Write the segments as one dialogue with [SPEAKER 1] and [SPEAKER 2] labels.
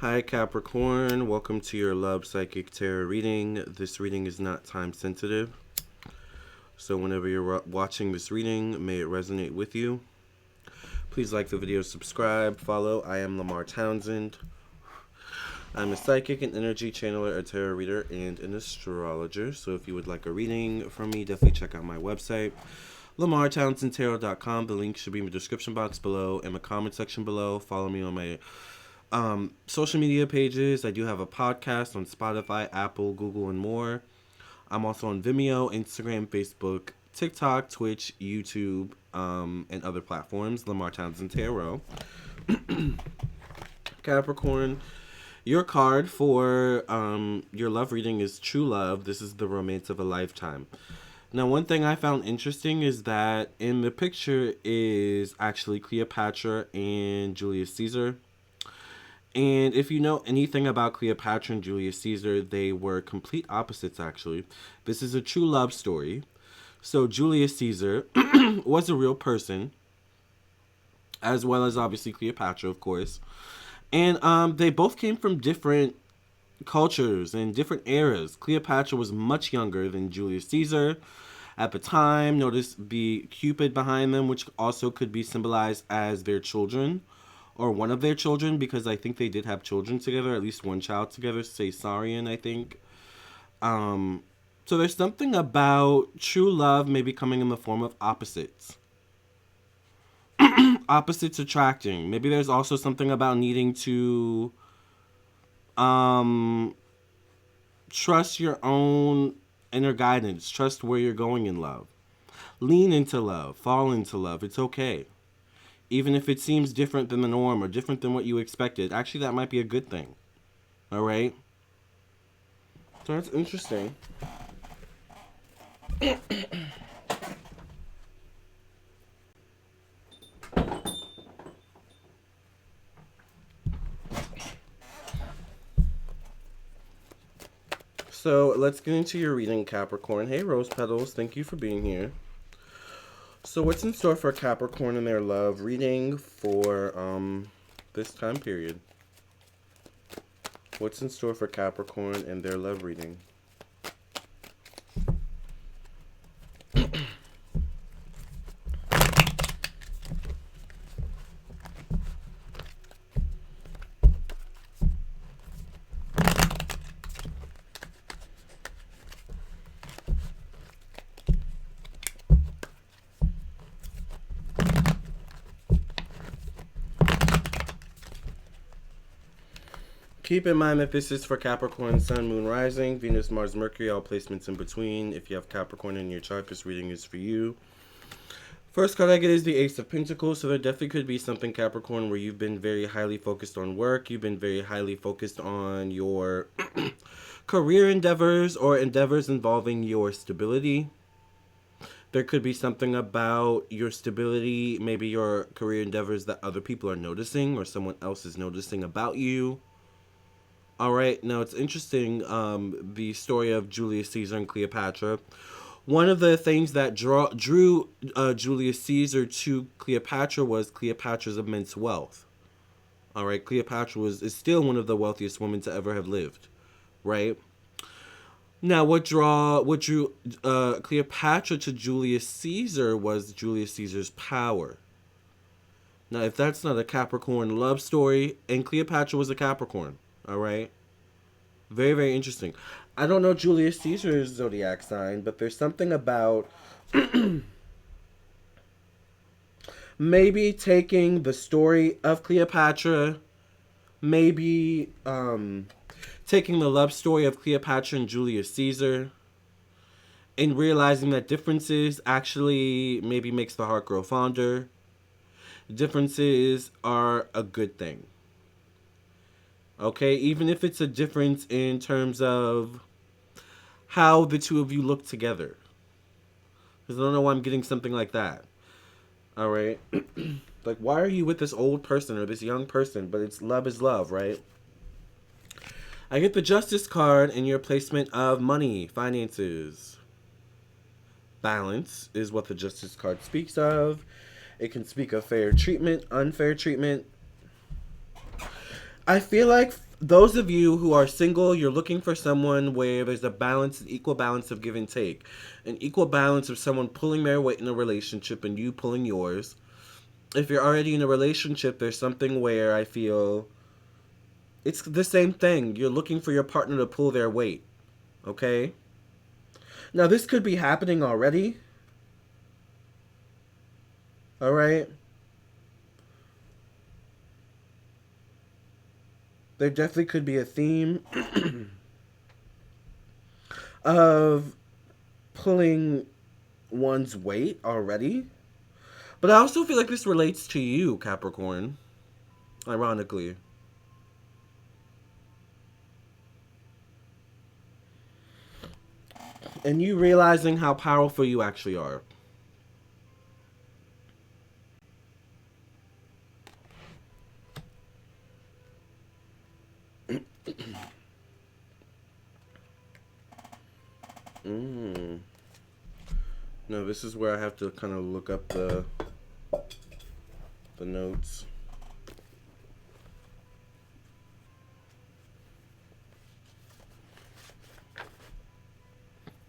[SPEAKER 1] Hi Capricorn, welcome to your Love Psychic Tarot reading. This reading is not time sensitive, so whenever you're watching this reading, may it resonate with you. Please like the video, subscribe, follow. I am Lamarr Townsend. I'm a psychic, an energy channeler, a tarot reader, and an astrologer. So if you would like a reading from me, definitely check out my website, lamarrtownsendtarot.com. The link should be in the description box below and the comment section below. Follow me on my social media pages. I do have a podcast on Spotify, Apple, Google, and more. I'm also on Vimeo, Instagram, Facebook, TikTok, Twitch, YouTube, and other platforms. Lamarr Townsend Tarot. Capricorn, your card for your love reading is True Love. This is the romance of a lifetime. Now, one thing I found interesting is that in the picture is actually Cleopatra and Julius Caesar. And if you know anything about Cleopatra and Julius Caesar, they were complete opposites, actually. This is a true love story. So Julius Caesar was a real person, as well as obviously Cleopatra, of course. And they both came from different cultures and different eras. Cleopatra was much younger than Julius Caesar at the time. Notice the Cupid behind them, which also could be symbolized as their children. Or one of their children, because I think they did have children together, at least one child together, Caesarion, I think. So there's something about true love maybe coming in the form of opposites. Opposites attracting. Maybe there's also something about needing to trust your own inner guidance. Trust where you're going in love. Lean into love. Fall into love. It's okay. Even if it seems different than the norm or different than what you expected. Actually, that might be a good thing. All right? So that's interesting. So let's get into your reading, Capricorn. Hey, Rose Petals. Thank you for being here. So what's in store for Capricorn and their love reading for this time period? What's in store for Capricorn and their love reading? Keep in mind that this is for Capricorn, Sun, Moon, Rising, Venus, Mars, Mercury, all placements in between. If you have Capricorn in your chart, this reading is for you. First card I get is the Ace of Pentacles. So there definitely could be something, Capricorn, where you've been very highly focused on work. You've been very highly focused on your career endeavors or endeavors involving your stability. There could be something about your stability, maybe your career endeavors that other people are noticing or someone else is noticing about you. All right, now it's interesting, the story of Julius Caesar and Cleopatra. One of the things that drew Julius Caesar to Cleopatra was Cleopatra's immense wealth. All right, Cleopatra is still one of the wealthiest women to ever have lived, right? Now, what drew Cleopatra to Julius Caesar was Julius Caesar's power. Now, if that's not a Capricorn love story, and Cleopatra was a Capricorn. All right. Very, very interesting. I don't know Julius Caesar's zodiac sign, but there's something about maybe taking the story of Cleopatra, maybe taking the love story of Cleopatra and Julius Caesar, and realizing that differences actually maybe makes the heart grow fonder. Differences are a good thing. Okay, even if it's a difference in terms of how the two of you look together. Because I don't know why I'm getting something like that. All right. Like, why are you with this old person or this young person? But it's love is love, right? I get the Justice card in your placement of money, finances. Balance is what the Justice card speaks of. It can speak of fair treatment, unfair treatment. I feel like Those of you who are single, you're looking for someone where there's a balance, an equal balance of give and take, an equal balance of someone pulling their weight in a relationship and you pulling yours. If you're already in a relationship, there's something where I feel it's the same thing. You're looking for your partner to pull their weight. Okay? Now, this could be happening already. All right? There definitely could be a theme of pulling one's weight already. But I also feel like this relates to you, Capricorn, ironically. And you realizing how powerful you actually are. Mm. No, this is where I have to kind of look up the notes.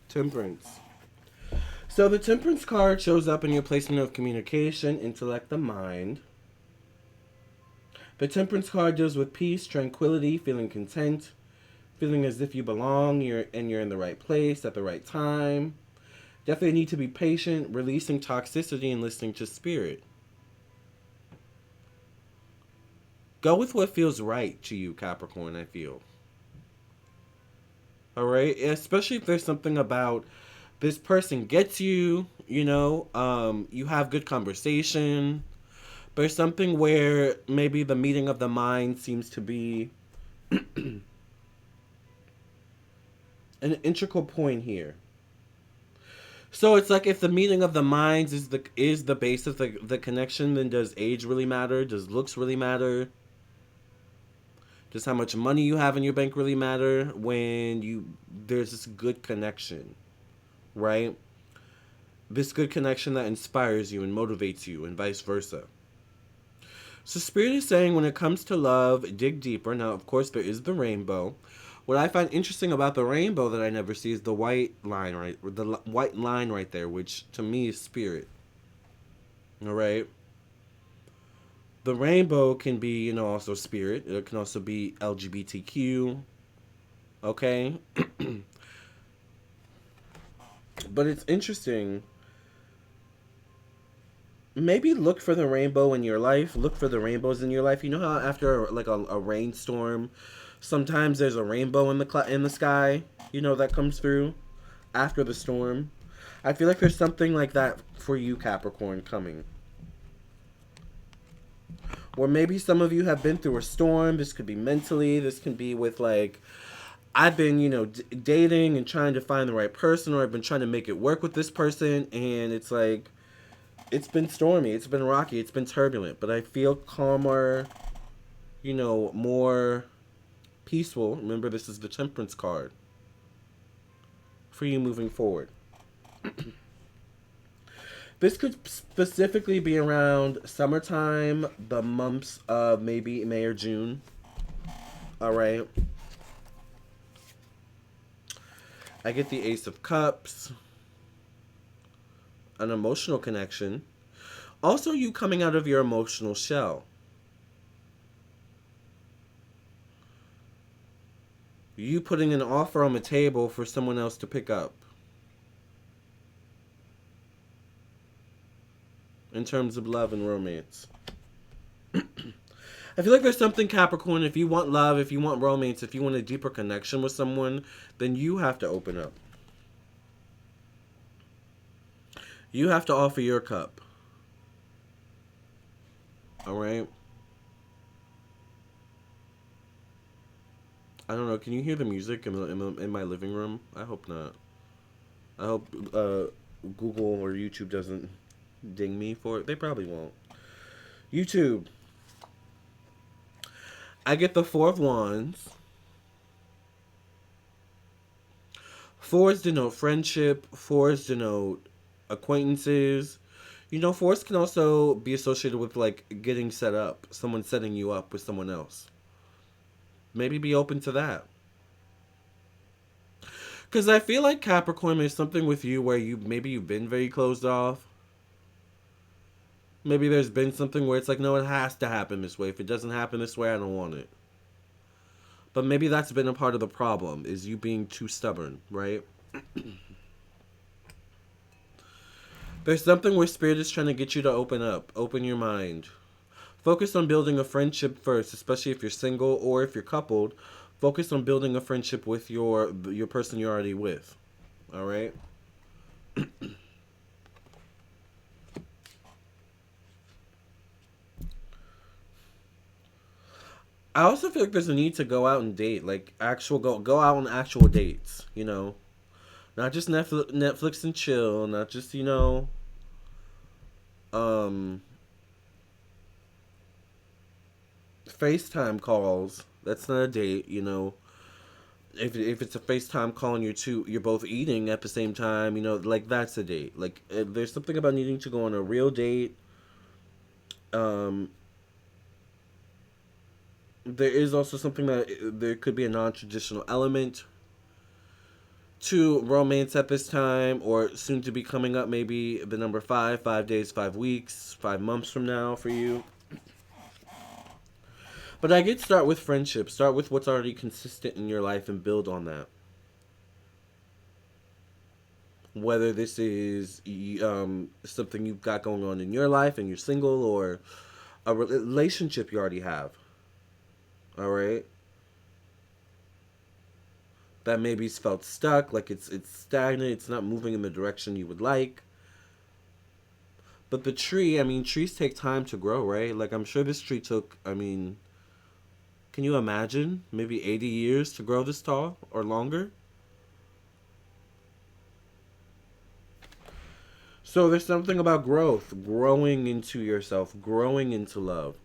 [SPEAKER 1] Temperance. So the Temperance card shows up in your placement of communication, intellect, the mind. The Temperance card deals with peace, tranquility, feeling content, feeling as if you belong, you're in the right place at the right time. Definitely need to be patient, releasing toxicity and listening to spirit. Go with what feels right to you, Capricorn, I feel. All right? Especially if there's something about this person gets you, you have good conversation. There's something where maybe the meeting of the mind seems to be an integral point here. So it's like if the meeting of the minds is the base of the connection, then does age really matter? Does looks really matter? Does how much money you have in your bank really matter when there's this good connection, right? This good connection that inspires you and motivates you and vice versa. So Spirit is saying when it comes to love, dig deeper. Now, of course, there is the rainbow. What I find interesting about the rainbow that I never see is the white line, right? The white line right there, which to me is spirit. All right. The rainbow can be, also spirit. It can also be LGBTQ. Okay. But it's interesting. Maybe look for the rainbow in your life. Look for the rainbows in your life. You know how after like a rainstorm, sometimes there's a rainbow in the sky. That comes through after the storm. I feel like there's something like that for you, Capricorn, coming. Or maybe some of you have been through a storm. This could be mentally. This can be with like, I've been, dating and trying to find the right person, or I've been trying to make it work with this person, and it's like, it's been stormy, it's been rocky, it's been turbulent, but I feel calmer, more peaceful. Remember, this is the Temperance card for you moving forward. This could specifically be around summertime, the months of maybe May or June. All right. I get the Ace of Cups, an emotional connection. Also, you coming out of your emotional shell. You putting an offer on the table for someone else to pick up. In terms of love and romance. I feel like there's something, Capricorn, if you want love, if you want romance, if you want a deeper connection with someone, then you have to open up. You have to offer your cup. Alright? I don't know, can you hear the music in my living room? I hope not. I hope Google or YouTube doesn't ding me for it. They probably won't. YouTube. I get the Four of Wands. Fours denote friendship. Fours denote acquaintances. Fours can also be associated with like getting set up. Someone setting you up with someone else. maybe be open to that. Because I feel like Capricorn, there's something with you where you've been very closed off. Maybe there's been something where it's like, no, it has to happen this way. If it doesn't happen this way, I don't want it. But maybe that's been a part of the problem, is you being too stubborn, right? There's something where Spirit is trying to get you to open up, open your mind. Focus on building a friendship first, especially if you're single or if you're coupled. Focus on building a friendship with your person you're already with. All right? I also feel like there's a need to go out and date, like actual go out on actual dates, you know, not just Netflix and chill, not just um, FaceTime calls. That's not a date, you know. If it's a FaceTime call and you're both eating at the same time, you know, like that's a date. Like there's something about needing to go on a real date. Um, there is also something that there could be a non-traditional element to romance at this time, or soon to be coming up, maybe the number 5 days, 5 weeks, 5 months from now for you. But I get start with friendship. Start with what's already consistent in your life and build on that. Whether this is something you've got going on in your life and you're single, or a relationship you already have. All right. That maybe's felt stuck, like it's stagnant, it's not moving in the direction you would like. But the tree, I mean, trees take time to grow, right? Like I'm sure this tree took, I mean, can you imagine maybe 80 years to grow this tall or longer? So there's something about growth, growing into yourself, growing into love.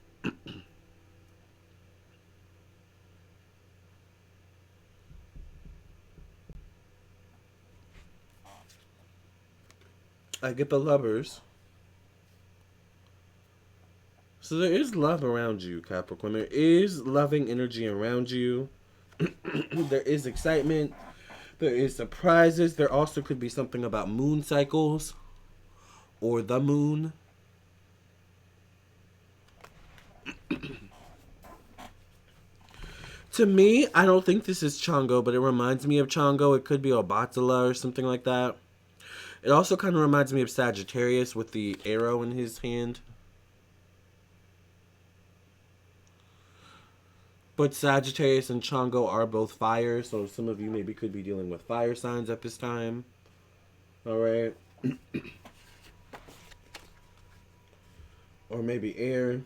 [SPEAKER 1] I get the lovers. So there is love around you, Capricorn. There is loving energy around you. There is excitement. There is surprises. There also could be something about moon cycles or the moon. To me, I don't think this is Chongo, but it reminds me of Chongo. It could be Obatala or something like that. It also kind of reminds me of Sagittarius with the arrow in his hand. But Sagittarius and Chongo are both fire, so some of you maybe could be dealing with fire signs at this time. Alright. Or maybe air.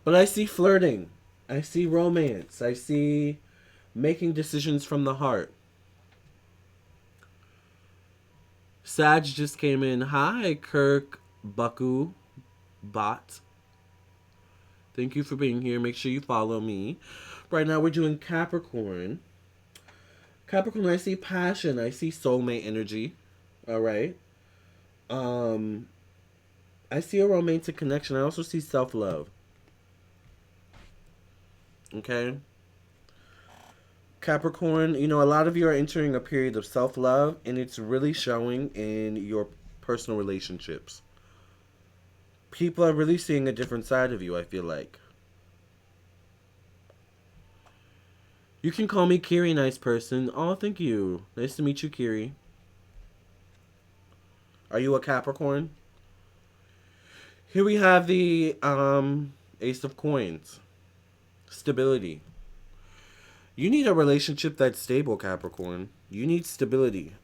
[SPEAKER 1] But I see flirting. I see romance. I see making decisions from the heart. Sag just came in. Hi, Kirk Baku Bot. Thank you for being here. Make sure you follow me. Right now we're doing Capricorn. Capricorn, I see passion. I see soulmate energy. Alright. I see a romantic connection. I also see self-love. Okay? Capricorn, you know, a lot of you are entering a period of self-love, and it's really showing in your personal relationships. People are really seeing a different side of you, I feel like. You can call me Kiri, nice person. Oh, thank you. Nice to meet you, Kiri. Are you a Capricorn? Here we have the Ace of Coins. Stability. You need a relationship that's stable, Capricorn. You need stability.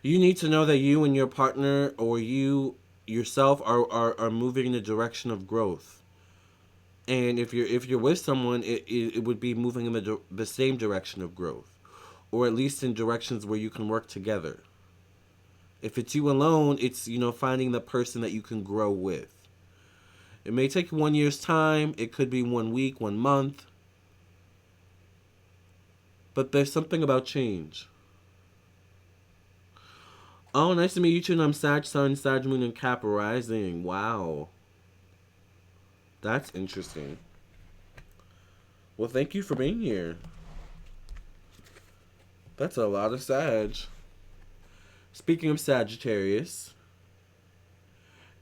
[SPEAKER 1] You need to know that you and your partner, or you yourself, are moving in the direction of growth. And if you're with someone, it would be moving in the same direction of growth, or at least in directions where you can work together. If it's you alone, it's, you know, finding the person that you can grow with. It may take 1 year's time. It could be 1 week, 1 month. But there's something about change. Oh, nice to meet you too. And I'm Sag Sun, Sag Moon, and Cap Rising. Wow. That's interesting. Well, thank you for being here. That's a lot of Sag. Speaking of Sagittarius,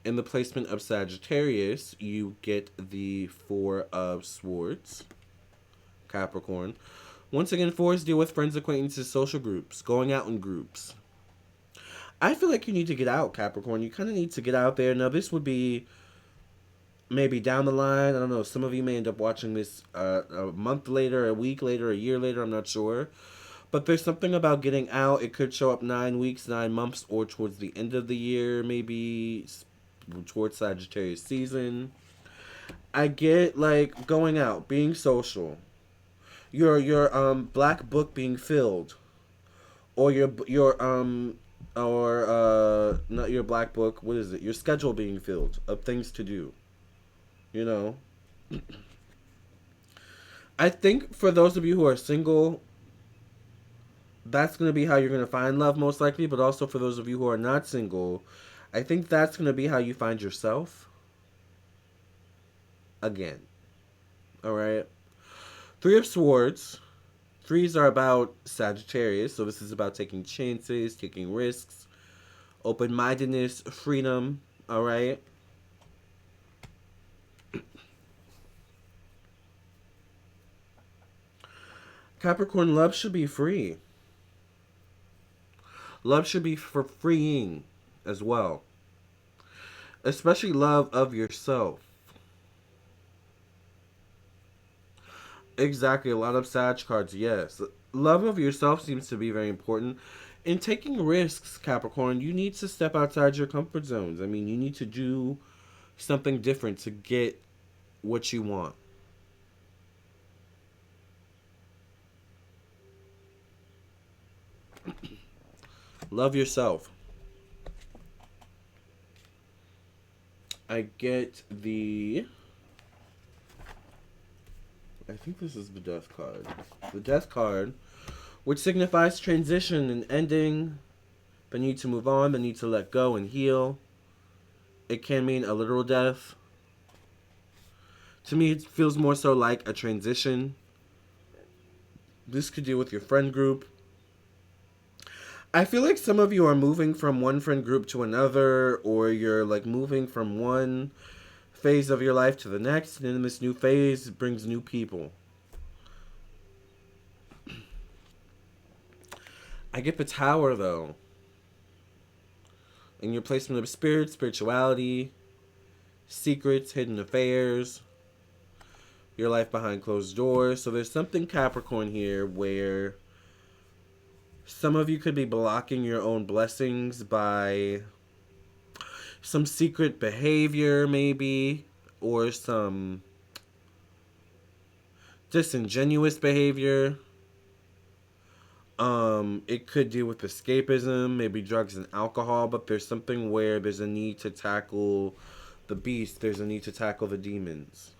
[SPEAKER 1] in the placement of Sagittarius, you get the Four of Swords, Capricorn. Once again, fours deal with friends, acquaintances, social groups, going out in groups. I feel like you need to get out, Capricorn. You kind of need to get out there. Now, this would be maybe down the line. I don't know. Some of you may end up watching this a month later, a week later, a year later. I'm not sure. But there's something about getting out. It could show up 9 weeks, 9 months, or towards the end of the year, maybe towards Sagittarius season. I get like going out, being social. Your black book being filled, or your or not your black book. What is it? Your schedule being filled of things to do. You know. I think for those of you who are single, that's going to be how you're going to find love most likely, but also for those of you who are not single, I think that's going to be how you find yourself again. All right. Three of Swords. Threes are about Sagittarius, so this is about taking chances, taking risks, open-mindedness, freedom, all right? Capricorn, love should be free. Love should be for freeing as well. Especially love of yourself. Exactly, a lot of Sag cards, yes. Love of yourself seems to be very important. In taking risks, Capricorn, you need to step outside your comfort zones. I mean, you need to do something different to get what you want. Love yourself. I get the... I think this is the Death card. The Death card, which signifies transition and ending, the need to move on, the need to let go and heal. It can mean a literal death. To me, it feels more so like a transition. This could deal with your friend group. I feel like some of you are moving from one friend group to another, or you're like moving from one phase of your life to the next, and in this new phase brings new people. I get the Tower though. In your placement of spirit, spirituality, secrets, hidden affairs, your life behind closed doors. So there's something Capricorn here where some of you could be blocking your own blessings by some secret behavior maybe, or some disingenuous behavior. It could deal with escapism, maybe drugs and alcohol, but there's something where there's a need to tackle the beast, there's a need to tackle the demons.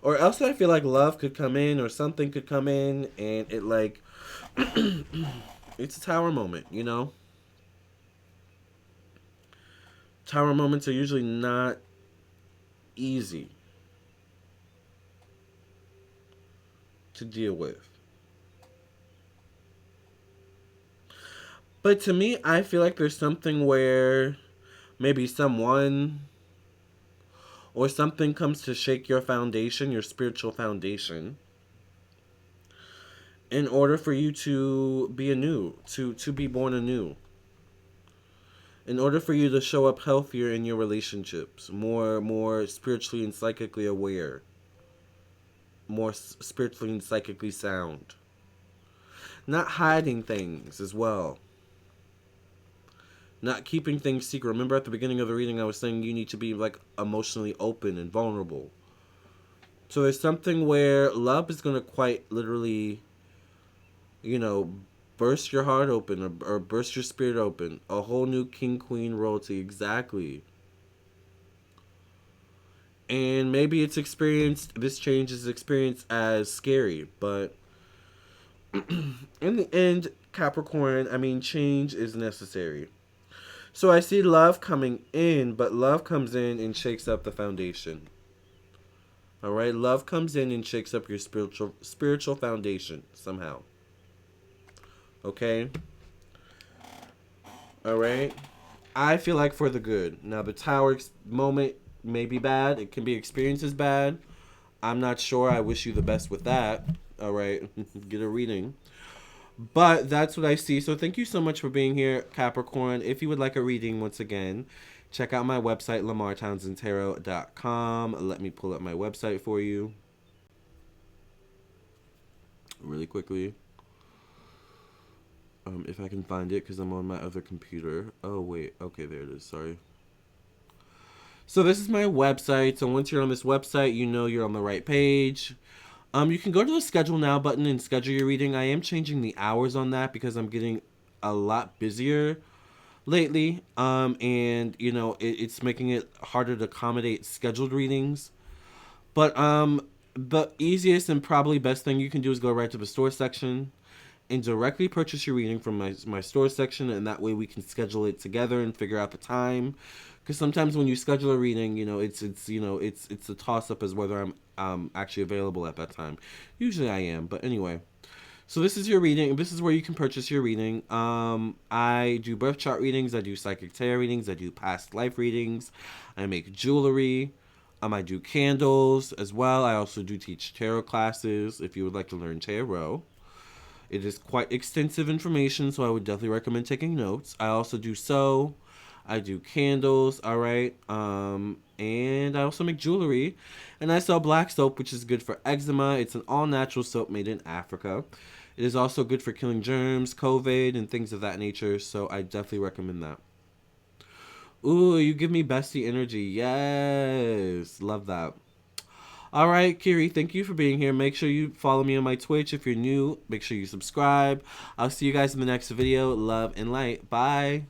[SPEAKER 1] Or else I feel like love could come in, or something could come in, and it like, it's a Tower moment, you know? Tower moments are usually not easy to deal with. But to me, I feel like there's something where maybe someone or something comes to shake your foundation, your spiritual foundation, in order for you to be anew, to be born anew. In order for you to show up healthier in your relationships, more spiritually and psychically aware, more spiritually and psychically sound. Not hiding things as well. Not keeping things secret. Remember at the beginning of the reading I was saying you need to be like emotionally open and vulnerable. So there's something where love is going to quite literally, you know, burst your heart open, or burst your spirit open. A whole new king, queen royalty, exactly. And maybe it's experienced, this change is experienced as scary, but in the end, Capricorn, I mean, change is necessary. So I see love coming in, but love comes in and shakes up the foundation. All right, love comes in and shakes up your spiritual foundation somehow. Okay? All right? I feel like for the good. Now the tower moment may be bad. It can be experienced as bad. I'm not sure. I wish you the best with that. All right, get a reading. But that's what I see. So thank you so much for being here, Capricorn. If you would like a reading, once again, check out my website, lamarrtownsendtarot.com. Let me pull up my website for you really quickly. If I can find it, because I'm on my other computer. Oh, wait. Okay, there it is. Sorry. So this is my website. So once you're on this website, you know you're on the right page. You can go to the schedule now button and schedule your reading. I am changing the hours on that because I'm getting a lot busier lately. And you know, it's making it harder to accommodate scheduled readings. But the easiest and probably best thing you can do is go right to the store section and directly purchase your reading from my store section, and that way we can schedule it together and figure out the time. Because sometimes when you schedule a reading, you know, it's a toss up as whether I'm actually available at that time. Usually I am, but anyway. So this is your reading. This is where you can purchase your reading. I do birth chart readings. I do psychic tarot readings. I do past life readings. I make jewelry. I do candles as well. I also do teach tarot classes if you would like to learn tarot. It is quite extensive information, so I would definitely recommend taking notes. I also do sew. I do candles, all right. And I also make jewelry. And I sell black soap, which is good for eczema. It's an all-natural soap made in Africa. It is also good for killing germs, COVID, and things of that nature, so I definitely recommend that. Ooh, you give me bestie energy. Yes. Love that. All right, Kiri, thank you for being here. Make sure you follow me on my Twitch. If you're new, make sure you subscribe. I'll see you guys in the next video. Love and light. Bye.